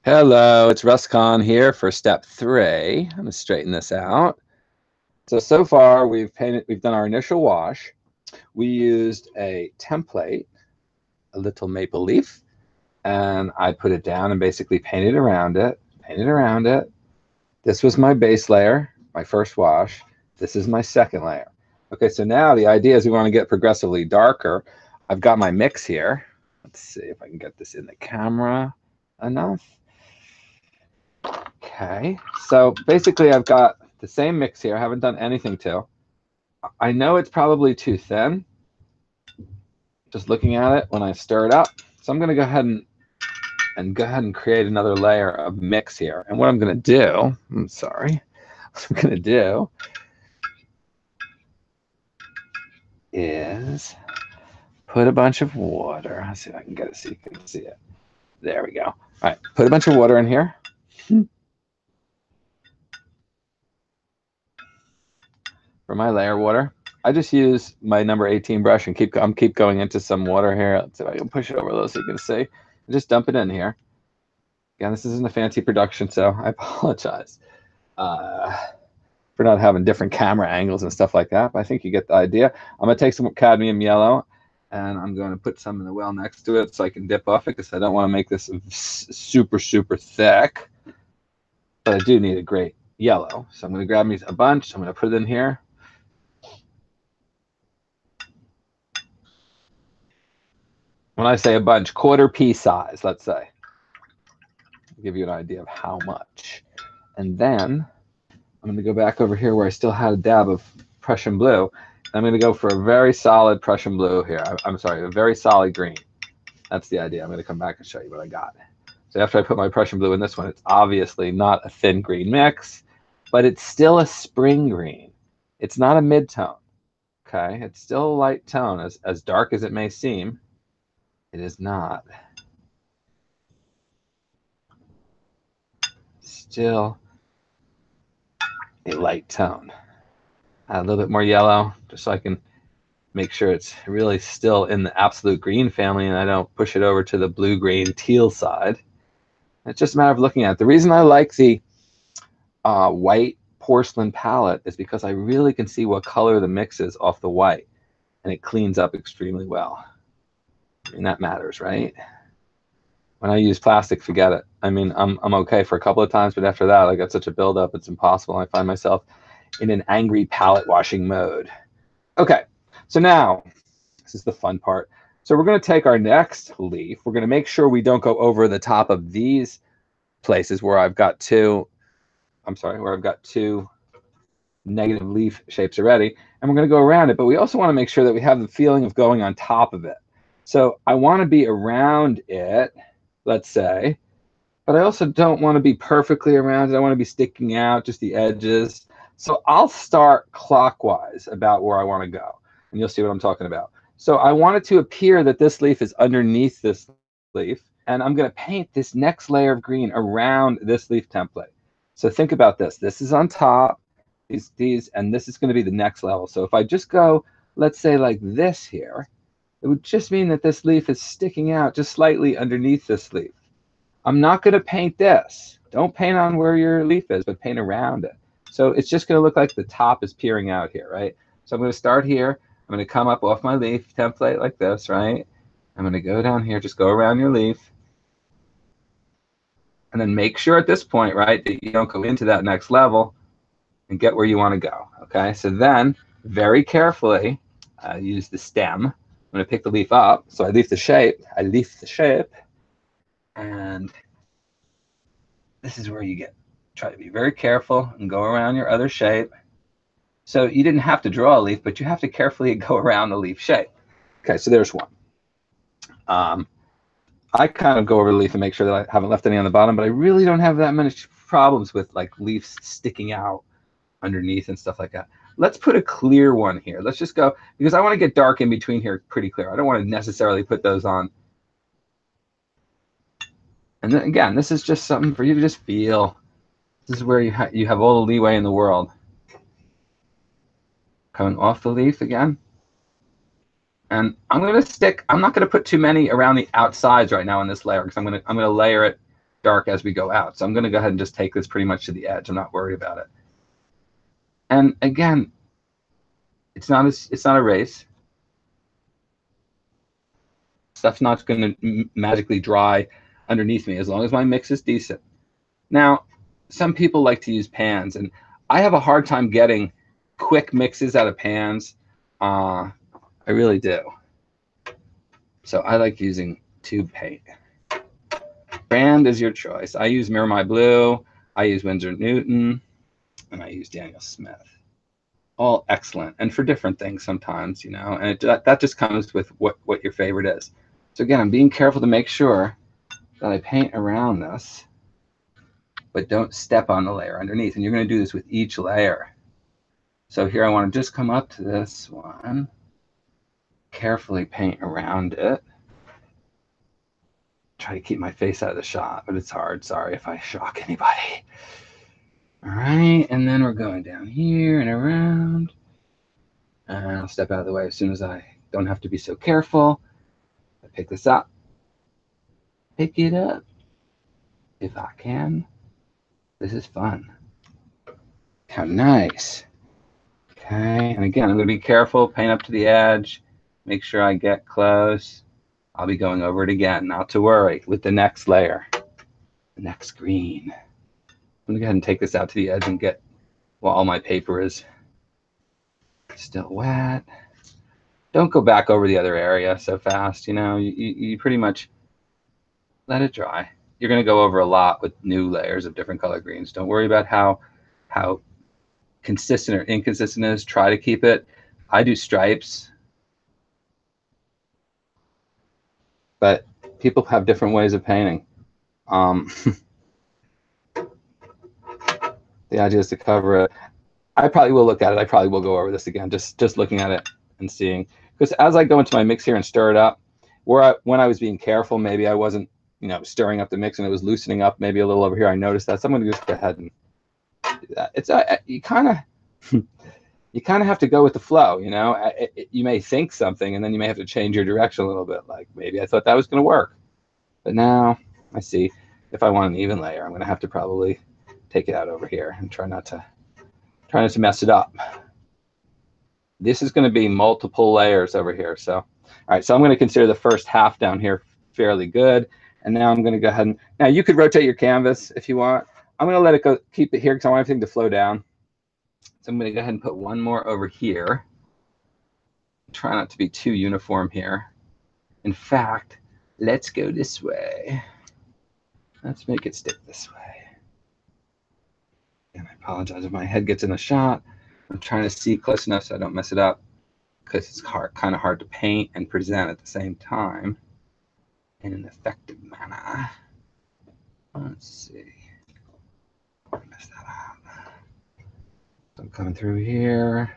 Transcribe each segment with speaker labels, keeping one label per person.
Speaker 1: Hello, it's Ruscon here for step 3. I'm gonna straighten this out. So far we've done our initial wash. We used a template, a little maple leaf, and I put it down and basically painted around it. This was my base layer, my first wash. This is my second layer. Okay, so now the idea is we want to get progressively darker. I've got my mix here. Let's see if I can get this in the camera enough. Okay, so basically I've got the same mix here. I haven't done anything to. I know it's probably too thin, just looking at it when I stir it up. So I'm going to go ahead and create another layer of mix here. And what I'm going to do, what I'm going to do is put a bunch of water. Let's see if I can get it so you can see it. There we go. All right, put a bunch of water in here. For my layer water, I just use my number 18 brush and keep going into some water here. Let's see if I can push it over a little so you can see. And just dump it in here. Again, this isn't a fancy production, so I apologize for not having different camera angles and stuff like that, but I think you get the idea. I'm going to take some cadmium yellow, and I'm going to put some in the well next to it so I can dip off it, because I don't want to make this super, super thick. But I do need a great yellow. So I'm going to grab me a bunch. I'm going to put it in here. When I say a bunch, quarter pea size, let's say. I'll give you an idea of how much. And then I'm going to go back over here where I still had a dab of Prussian blue. I'm going to go for a very solid Prussian blue here. I'm sorry, a very solid green. That's the idea. I'm going to come back and show you what I got. So after I put my Prussian blue in this one, it's obviously not a thin green mix, but it's still a spring green. It's not a mid-tone. Okay, it's still a light tone, as dark as it may seem. It is not. Still a light tone. Add a little bit more yellow, just so I can make sure it's really still in the absolute green family and I don't push it over to the blue-green teal side. It's just a matter of looking at it. The reason I like the white porcelain palette is because I really can see what color the mix is off the white, and it cleans up extremely well. I mean, that matters, right? When I use plastic, forget it. I mean, I'm okay for a couple of times, but after that, I got such a buildup, it's impossible. I find myself in an angry palette washing mode. Okay, so now, this is the fun part. So we're going to take our next leaf. We're going to make sure we don't go over the top of these places where I've got two negative leaf shapes already, and we're going to go around it, but we also want to make sure that we have the feeling of going on top of it. So I want to be around it, let's say, but I also don't want to be perfectly around it. I want to be sticking out, just the edges. So I'll start clockwise about where I want to go, and you'll see what I'm talking about. So I want it to appear that this leaf is underneath this leaf, and I'm going to paint this next layer of green around this leaf template. So think about this. This is on top, and this is going to be the next level. So if I just go, let's say like this here, it would just mean that this leaf is sticking out just slightly underneath this leaf. I'm not going to paint this. Don't paint on where your leaf is, but paint around it. So it's just going to look like the top is peering out here, right? So I'm going to start here. I'm going to come up off my leaf template like this, right? I'm going to go down here, just go around your leaf. And then make sure at this point, right, that you don't go into that next level and get where you want to go, okay? So then, very carefully, use the stem. I'm going to pick the leaf up. So I leaf the shape. And this is where you try to be very careful and go around your other shape. So you didn't have to draw a leaf, but you have to carefully go around the leaf shape. Okay, so there's one. I kind of go over the leaf and make sure that I haven't left any on the bottom, but I really don't have that many problems with like leaves sticking out underneath and stuff like that. Let's put a clear one here. Let's just go, because I want to get dark in between here pretty clear. I don't want to necessarily put those on. And then again, this is just something for you to just feel. This is where you have all the leeway in the world. Coming off the leaf again. And I'm not going to put too many around the outsides right now on this layer because I'm going to layer it dark as we go out. So I'm going to go ahead and just take this pretty much to the edge. I'm not worried about it. And again, it's not a race. Stuff's not going to magically dry underneath me as long as my mix is decent. Now, some people like to use pans, and I have a hard time getting quick mixes out of pans. I really do. So I like using tube paint. Brand is your choice. I use Miramar Blue, I use Winsor Newton, and I use Daniel Smith. All excellent, and for different things sometimes, you know, and that just comes with what your favorite is. So again, I'm being careful to make sure that I paint around this, but don't step on the layer underneath. And you're going to do this with each layer. So here I want to just come up to this one, carefully paint around it. Try to keep my face out of the shot, but it's hard. Sorry if I shock anybody. All right, and then we're going down here and around. And I'll step out of the way as soon as I don't have to be so careful. I pick this up. Pick it up if I can. This is fun. How nice. Okay, and again, I'm going to be careful, paint up to the edge, make sure I get close. I'll be going over it again, not to worry, with the next layer, the next green. I'm going to go ahead and take this out to the edge and get, well, all my paper is still wet. Don't go back over the other area so fast, you know, you pretty much let it dry. You're going to go over a lot with new layers of different color greens. Don't worry about how consistent or inconsistent it is. Try to keep it. I do stripes, but people have different ways of painting. The idea is to cover it. I probably will look at it. I probably will go over this again, just looking at it and seeing. Because as I go into my mix here and stir it up, when I was being careful, maybe I wasn't, you know, stirring up the mix and it was loosening up maybe a little over here. I noticed that. So I'm going to just go ahead and do that. It's you kind of have to go with the flow, you know. You may think something and then you may have to change your direction a little bit. Like maybe I thought that was going to work, but now I see if I want an even layer, I'm going to have to probably take it out over here and try not to mess it up. This is going to be multiple layers over here. So, all right, so I'm going to consider the first half down here fairly good. And now I'm going to go ahead and, now you could rotate your canvas if you want. I'm going to let it go, keep it here because I want everything to flow down. So I'm going to go ahead and put one more over here. Try not to be too uniform here. In fact, let's go this way. Let's make it stick this way. And I apologize if my head gets in the shot. I'm trying to see close enough so I don't mess it up because it's kind of hard to paint and present at the same time in an effective manner. Let's see. Mess that up. So I'm coming through here.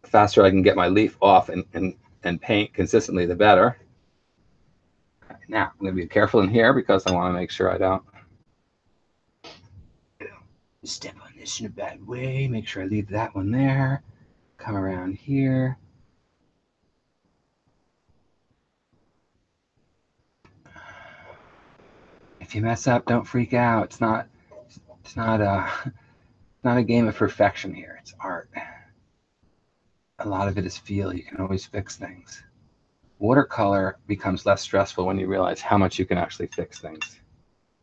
Speaker 1: The faster I can get my leaf off and paint consistently, the better. Okay, now I'm going to be careful in here because I want to make sure I don't step on this in a bad way. Make sure I leave that one there. Come around here. If you mess up, don't freak out. It's not a game of perfection here. It's art. A lot of it is feel. You can always fix things. Watercolor becomes less stressful when you realize how much you can actually fix things.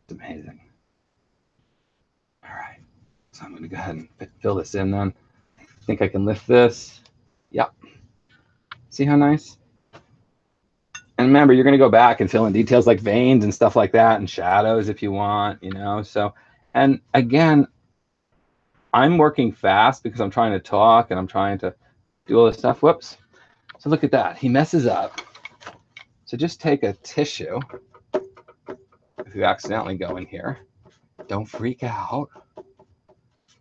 Speaker 1: It's amazing. All right. So I'm going to go ahead and fill this in then. I think I can lift this. Yep. See how nice? And remember, you're going to go back and fill in details like veins and stuff like that and shadows if you want, you know. So, and again, I'm working fast because I'm trying to talk and I'm trying to do all this stuff. Whoops. So look at that. He messes up. So just take a tissue. If you accidentally go in here, don't freak out.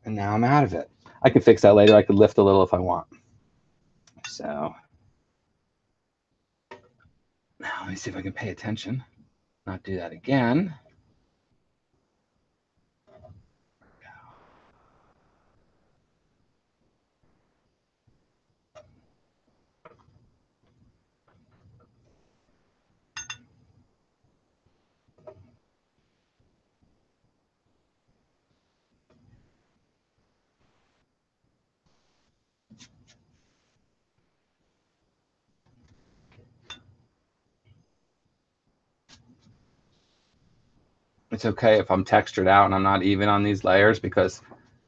Speaker 1: And now I'm out of it. I can fix that later. I could lift a little if I want. So now let me see if I can pay attention. Not do that again. It's okay if I'm textured out and I'm not even on these layers because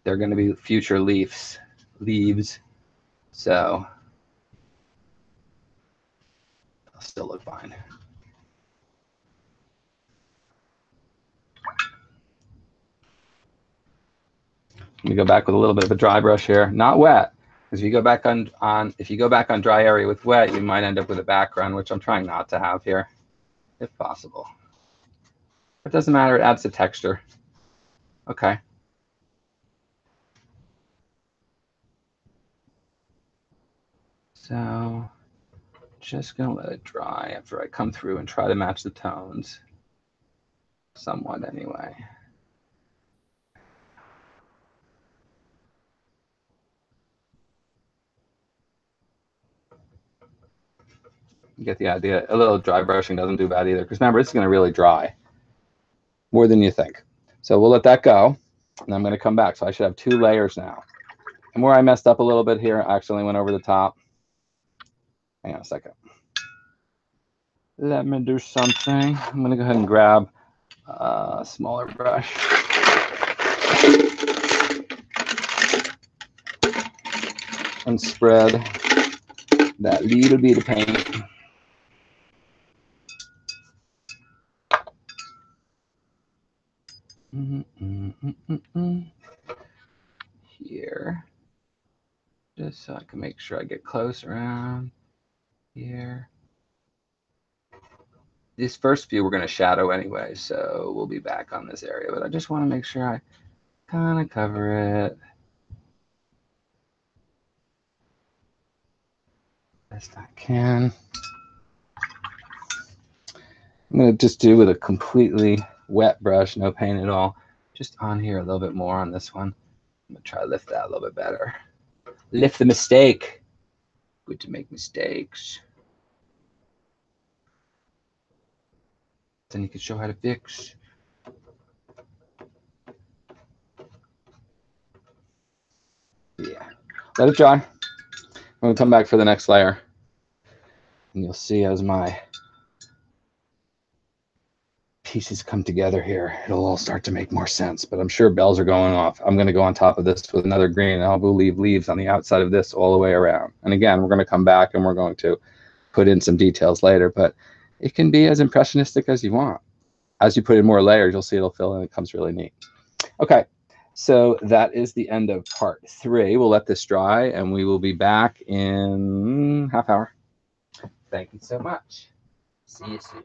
Speaker 1: they're going to be future leaves. So they'll still look fine. Let me go back with a little bit of a dry brush here, not wet. Because if you go back on dry area with wet, you might end up with a background, which I'm trying not to have here, if possible. It doesn't matter, it adds the texture. Okay. So just gonna let it dry after I come through and try to match the tones. Somewhat anyway. You get the idea. A little dry brushing doesn't do bad either, because remember, it's gonna really dry more than you think. So we'll let that go, and I'm gonna come back. So I should have 2 layers now. And where I messed up a little bit here, I accidentally went over the top. Hang on a second. Let me do something. I'm gonna go ahead and grab a smaller brush. And spread that little bit of paint. Here. Just so I can make sure I get close around here. These first few we're going to shadow anyway, so we'll be back on this area. But I just want to make sure I kind of cover it best I can. I'm going to just do with a completely wet brush, no paint at all. Just on here a little bit more on this one. I'm going to try to lift that a little bit better. Lift the mistake. Good to make mistakes. Then you can show how to fix. Yeah. Let it dry. I'm going to come back for the next layer. And you'll see as my pieces come together here, it'll all start to make more sense. But I'm sure bells are going off. I'm going to go on top of this with another green, and I'll leave leaves on the outside of this all the way around. And again, we're going to come back and we're going to put in some details later, but it can be as impressionistic as you want. As you put in more layers, you'll see it'll fill in. It comes really neat. Okay, so that is the end of part 3. We'll let this dry, and we will be back in half hour. Thank you so much. See you soon.